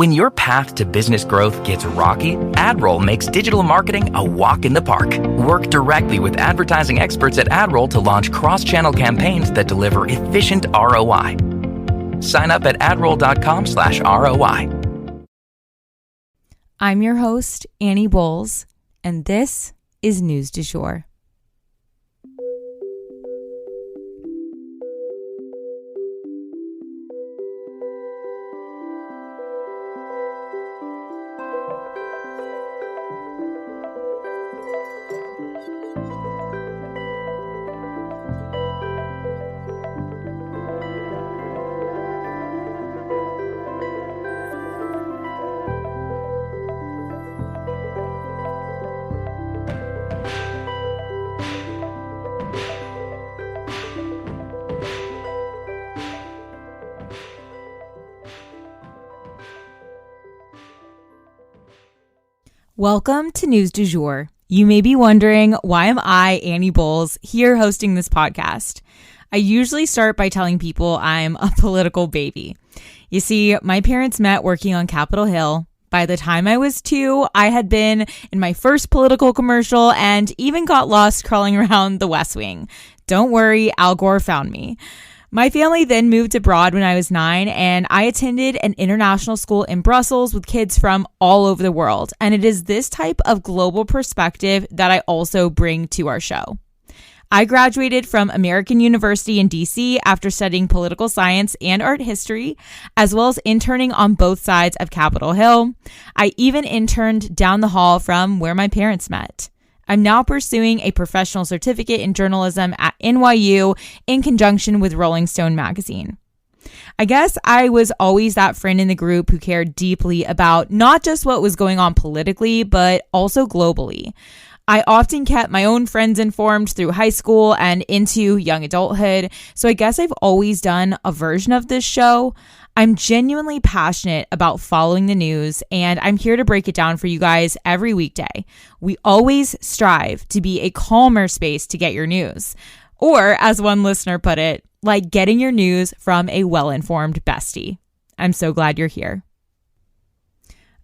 When your path to business growth gets rocky, AdRoll makes digital marketing a walk in the park. Work directly with advertising experts at AdRoll to launch cross-channel campaigns that deliver efficient ROI. Sign up at adroll.com/ROI. I'm your host, Annie Bowles, and this is News du Jour. Welcome to News du Jour. You may be wondering, why am I, Annie Bowles, here hosting this podcast? I usually start by telling people I'm a political baby. You see, my parents met working on Capitol Hill. By the time I was 2, I had been in my first political commercial and even got lost crawling around the West Wing. Don't worry, Al Gore found me. My family then moved abroad when I was 9, and I attended an international school in Brussels with kids from all over the world. And it is this type of global perspective that I also bring to our show. I graduated from American University in DC after studying political science and art history, as well as interning on both sides of Capitol Hill. I even interned down the hall from where my parents met. I'm now pursuing a professional certificate in journalism at NYU in conjunction with Rolling Stone magazine. I guess I was always that friend in the group who cared deeply about not just what was going on politically, but also globally. I often kept my own friends informed through high school and into young adulthood, so I guess I've always done a version of this show. I'm genuinely passionate about following the news, and I'm here to break it down for you guys every weekday. We always strive to be a calmer space to get your news. Or, as one listener put it, like getting your news from a well-informed bestie. I'm so glad you're here.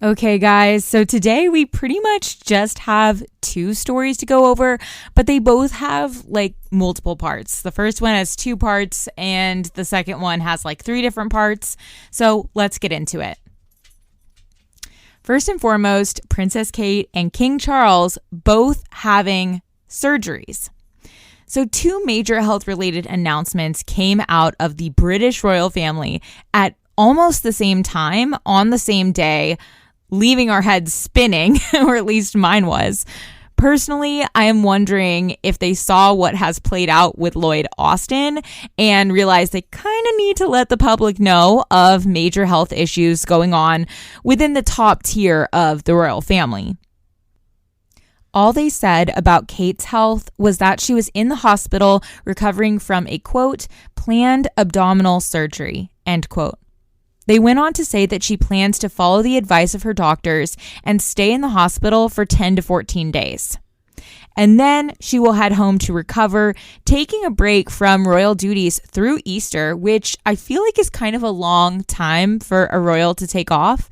Okay, guys, so today we pretty much just have 2 stories to go over, but they both have like multiple parts. The first one has 2 parts, and the second one has like 3 different parts. So let's get into it. First and foremost, Princess Kate and King Charles both having surgeries. So 2 major health-related announcements came out of the British royal family at almost the same time on the same day, leaving our heads spinning, or at least mine was. Personally, I am wondering if they saw what has played out with Lloyd Austin and realized they kind of need to let the public know of major health issues going on within the top tier of the royal family. All they said about Kate's health was that she was in the hospital recovering from a, quote, planned abdominal surgery, end quote. They went on to say that she plans to follow the advice of her doctors and stay in the hospital for 10 to 14 days. And then she will head home to recover, taking a break from royal duties through Easter, which I feel like is kind of a long time for a royal to take off.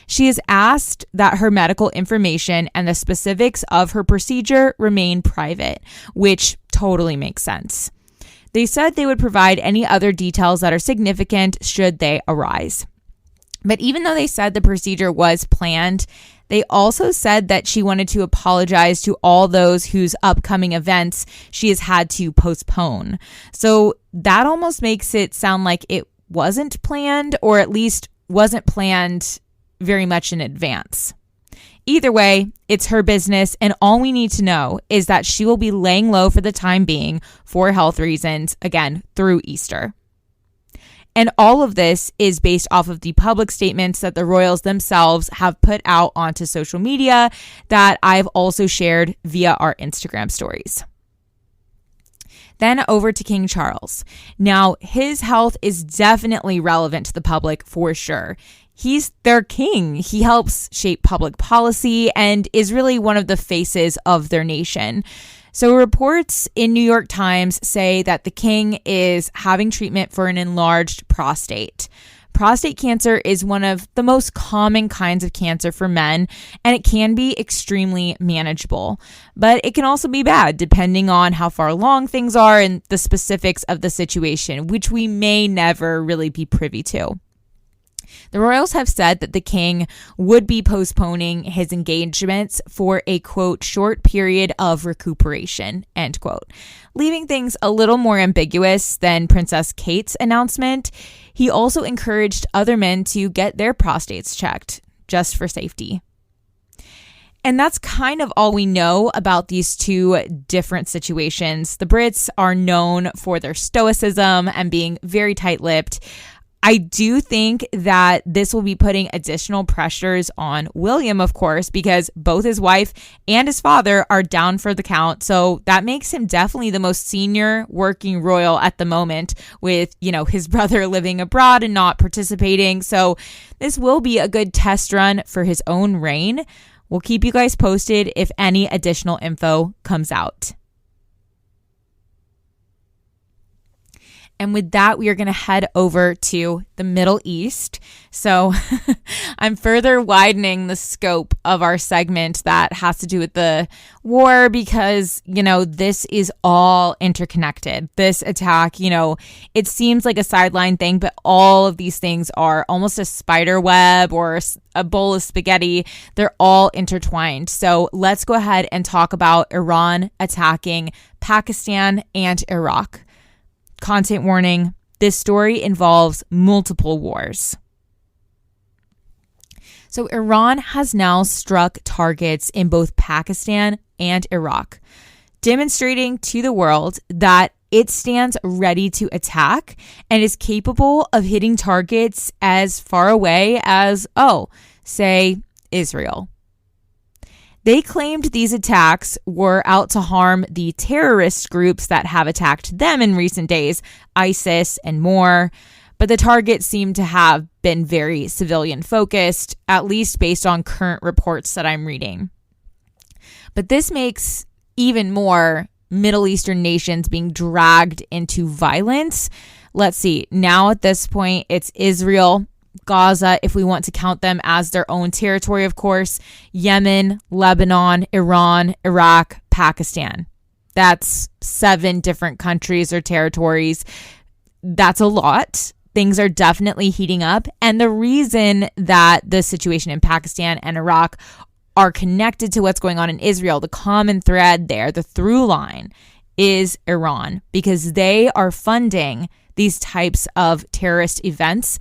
She has asked that her medical information and the specifics of her procedure remain private, which totally makes sense. They said they would provide any other details that are significant should they arise. But even though they said the procedure was planned, they also said that she wanted to apologize to all those whose upcoming events she has had to postpone. So that almost makes it sound like it wasn't planned, or at least wasn't planned very much in advance. Either way, it's her business, and all we need to know is that she will be laying low for the time being for health reasons, again, through Easter. And all of this is based off of the public statements that the royals themselves have put out onto social media that I've also shared via our Instagram stories. Then over to King Charles. Now, his health is definitely relevant to the public for sure. He's their king. He helps shape public policy and is really one of the faces of their nation. So reports in New York Times say that the king is having treatment for an enlarged prostate. prostate cancer is one of the most common kinds of cancer for men, and it can be extremely manageable. But it can also be bad depending on how far along things are and the specifics of the situation, which we may never really be privy to. The royals have said that the king would be postponing his engagements for a, quote, short period of recuperation, end quote, leaving things a little more ambiguous than Princess Kate's announcement. He also encouraged other men to get their prostates checked, just for safety. And that's kind of all we know about these two different situations. The Brits are known for their stoicism and being very tight-lipped. I do think that this will be putting additional pressures on William, of course, because both his wife and his father are down for the count. So that makes him definitely the most senior working royal at the moment, with, his brother living abroad and not participating. So this will be a good test run for his own reign. We'll keep you guys posted if any additional info comes out. And with that, we are going to head over to the Middle East. So I'm further widening the scope of our segment that has to do with the war because, this is all interconnected. This attack, it seems like a sideline thing, but all of these things are almost a spider web or a bowl of spaghetti. They're all intertwined. So let's go ahead and talk about Iran attacking Pakistan and Iraq. Content warning, this story involves multiple wars. So Iran has now struck targets in both Pakistan and Iraq, demonstrating to the world that it stands ready to attack and is capable of hitting targets as far away as, say, Israel. They claimed these attacks were out to harm the terrorist groups that have attacked them in recent days, ISIS and more. But the targets seem to have been very civilian focused, at least based on current reports that I'm reading. But this makes even more Middle Eastern nations being dragged into violence. Let's see. Now at this point, it's Israel, Gaza, if we want to count them as their own territory, of course, Yemen, Lebanon, Iran, Iraq, Pakistan. That's 7 different countries or territories. That's a lot. Things are definitely heating up. And the reason that the situation in Pakistan and Iraq are connected to what's going on in Israel, the common thread there, the through line, is Iran, because they are funding these types of terrorist events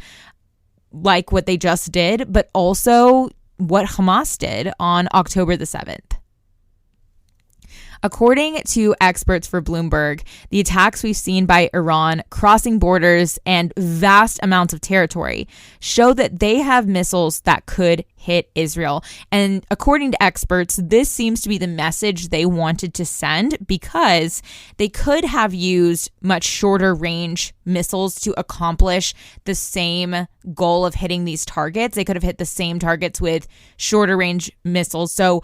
like what they just did, but also what Hamas did on October the 7th. According to experts for Bloomberg, the attacks we've seen by Iran crossing borders and vast amounts of territory show that they have missiles that could hit Israel. And according to experts, this seems to be the message they wanted to send because they could have used much shorter range missiles to accomplish the same goal of hitting these targets. They could have hit the same targets with shorter range missiles. So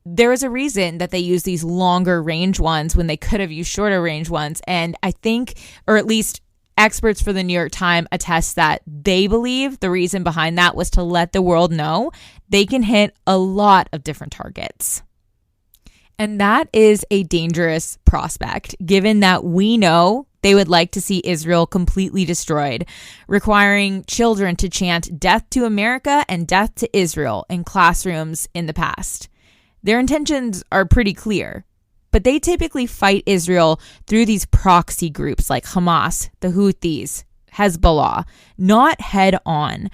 there is a reason that they use these longer range ones when they could have used shorter range ones. And I think, or at least experts for the New York Times attest that they believe the reason behind that was to let the world know they can hit a lot of different targets. And that is a dangerous prospect, given that we know they would like to see Israel completely destroyed, requiring children to chant "Death to America" and "Death to Israel" in classrooms in the past. Their intentions are pretty clear, but they typically fight Israel through these proxy groups like Hamas, the Houthis, Hezbollah, not head on.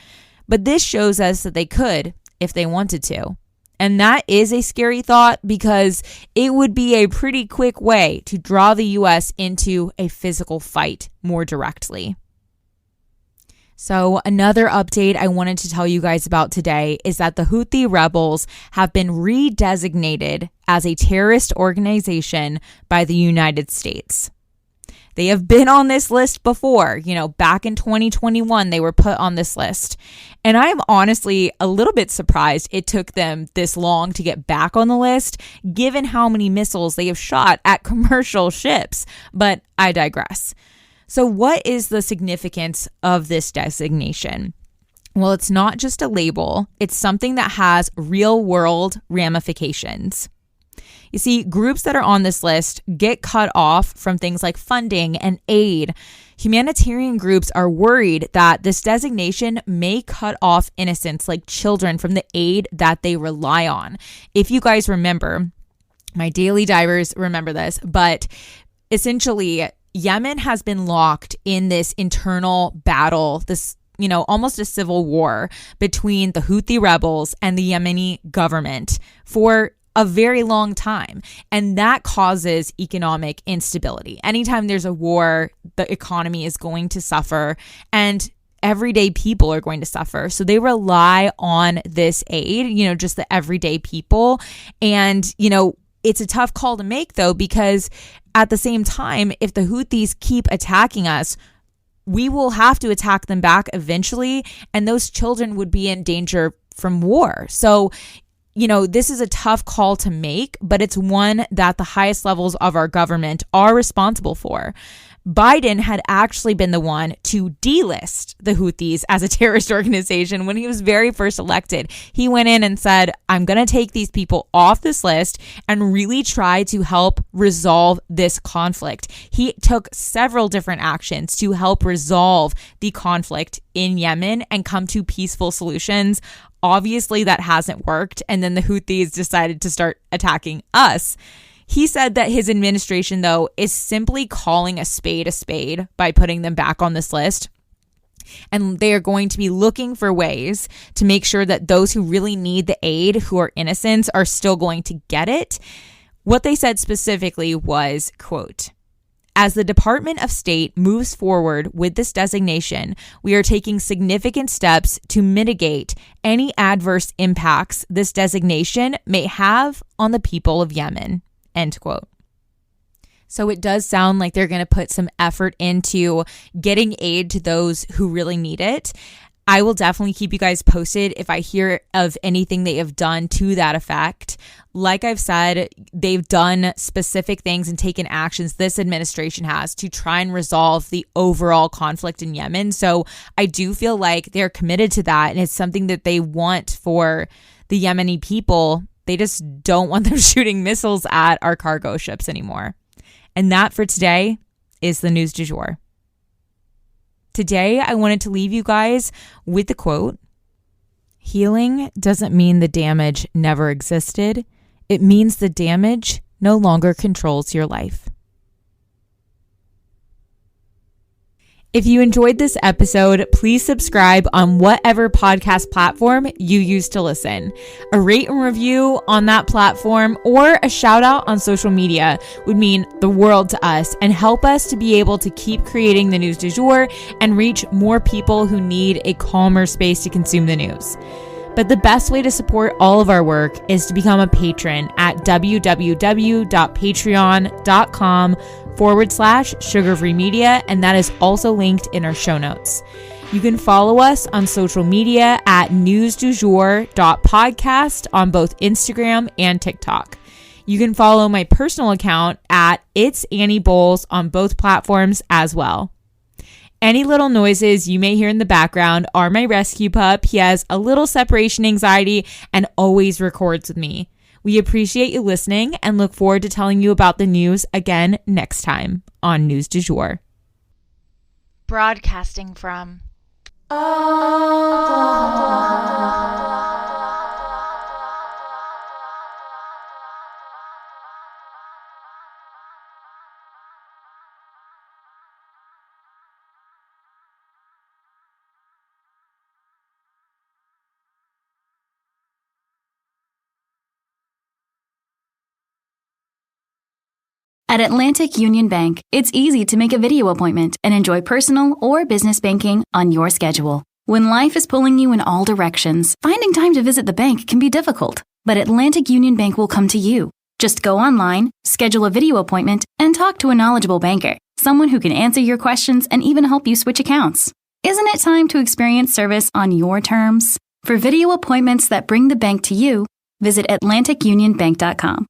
But this shows us that they could if they wanted to. And that is a scary thought because it would be a pretty quick way to draw the U.S. into a physical fight more directly. So another update I wanted to tell you guys about today is that the Houthi rebels have been redesignated as a terrorist organization by the United States. They have been on this list before. Back in 2021, they were put on this list. And I'm honestly a little bit surprised it took them this long to get back on the list, given how many missiles they have shot at commercial ships. But I digress. So what is the significance of this designation? Well, it's not just a label. It's something that has real-world ramifications. You see, groups that are on this list get cut off from things like funding and aid. Humanitarian groups are worried that this designation may cut off innocents like children from the aid that they rely on. If you guys remember, my daily divers remember this, but essentially Yemen has been locked in this internal battle, this almost a civil war between the Houthi rebels and the Yemeni government for a very long time. And that causes economic instability. Anytime there's a war, the economy is going to suffer and everyday people are going to suffer. So they rely on this aid, just the everyday people. And, it's a tough call to make though, because at the same time, if the Houthis keep attacking us, we will have to attack them back eventually, and those children would be in danger from war. So, this is a tough call to make, but it's one that the highest levels of our government are responsible for. Biden had actually been the one to delist the Houthis as a terrorist organization when he was very first elected. He went in and said, I'm going to take these people off this list and really try to help resolve this conflict. He took several different actions to help resolve the conflict in Yemen and come to peaceful solutions. Obviously, that hasn't worked. And then the Houthis decided to start attacking us. He said that his administration, though, is simply calling a spade by putting them back on this list. And they are going to be looking for ways to make sure that those who really need the aid, who are innocents, are still going to get it. What they said specifically was, quote, as the Department of State moves forward with this designation, we are taking significant steps to mitigate any adverse impacts this designation may have on the people of Yemen. End quote. So it does sound like they're going to put some effort into getting aid to those who really need it. I will definitely keep you guys posted if I hear of anything they have done to that effect. Like I've said, they've done specific things and taken actions, this administration has, to try and resolve the overall conflict in Yemen. So I do feel like they're committed to that, and it's something that they want for the Yemeni people. They just don't want them shooting missiles at our cargo ships anymore. And that for today is the news du jour. Today, I wanted to leave you guys with the quote, healing doesn't mean the damage never existed. It means the damage no longer controls your life. If you enjoyed this episode, please subscribe on whatever podcast platform you use to listen. A rate and review on that platform or a shout out on social media would mean the world to us and help us to be able to keep creating the news du jour and reach more people who need a calmer space to consume the news. But the best way to support all of our work is to become a patron at www.patreon.com/Sugar Free Media, and that is also linked in our show notes. You can follow us on social media at newsdujour.podcast on both Instagram and TikTok. You can follow my personal account at It's Annie Bowles on both platforms as well. Any little noises you may hear in the background are my rescue pup. He has a little separation anxiety and always records with me. We appreciate you listening and look forward to telling you about the news again next time on News du Jour. Broadcasting from At Atlantic Union Bank, it's easy to make a video appointment and enjoy personal or business banking on your schedule. When life is pulling you in all directions, finding time to visit the bank can be difficult, but Atlantic Union Bank will come to you. Just go online, schedule a video appointment, and talk to a knowledgeable banker, someone who can answer your questions and even help you switch accounts. Isn't it time to experience service on your terms? For video appointments that bring the bank to you, visit AtlanticUnionBank.com.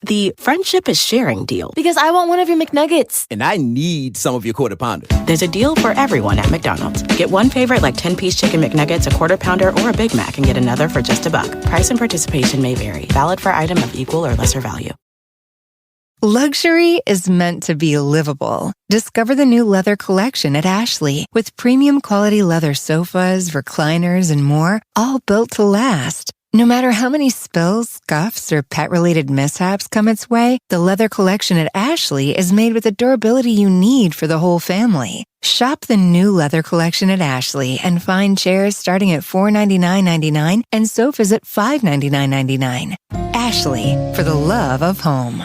The friendship is sharing deal. Because I want one of your McNuggets. And I need some of your Quarter Pounder. There's a deal for everyone at McDonald's. Get one favorite like 10-piece chicken McNuggets, a Quarter Pounder, or a Big Mac, and get another for just $1. Price and participation may vary. Valid for item of equal or lesser value. Luxury is meant to be livable. Discover the new leather collection at Ashley with premium quality leather sofas, recliners, and more, all built to last. No matter how many spills, scuffs, or pet-related mishaps come its way, the leather collection at Ashley is made with the durability you need for the whole family. Shop the new leather collection at Ashley and find chairs starting at $499.99 and sofas at $599.99. Ashley, for the love of home.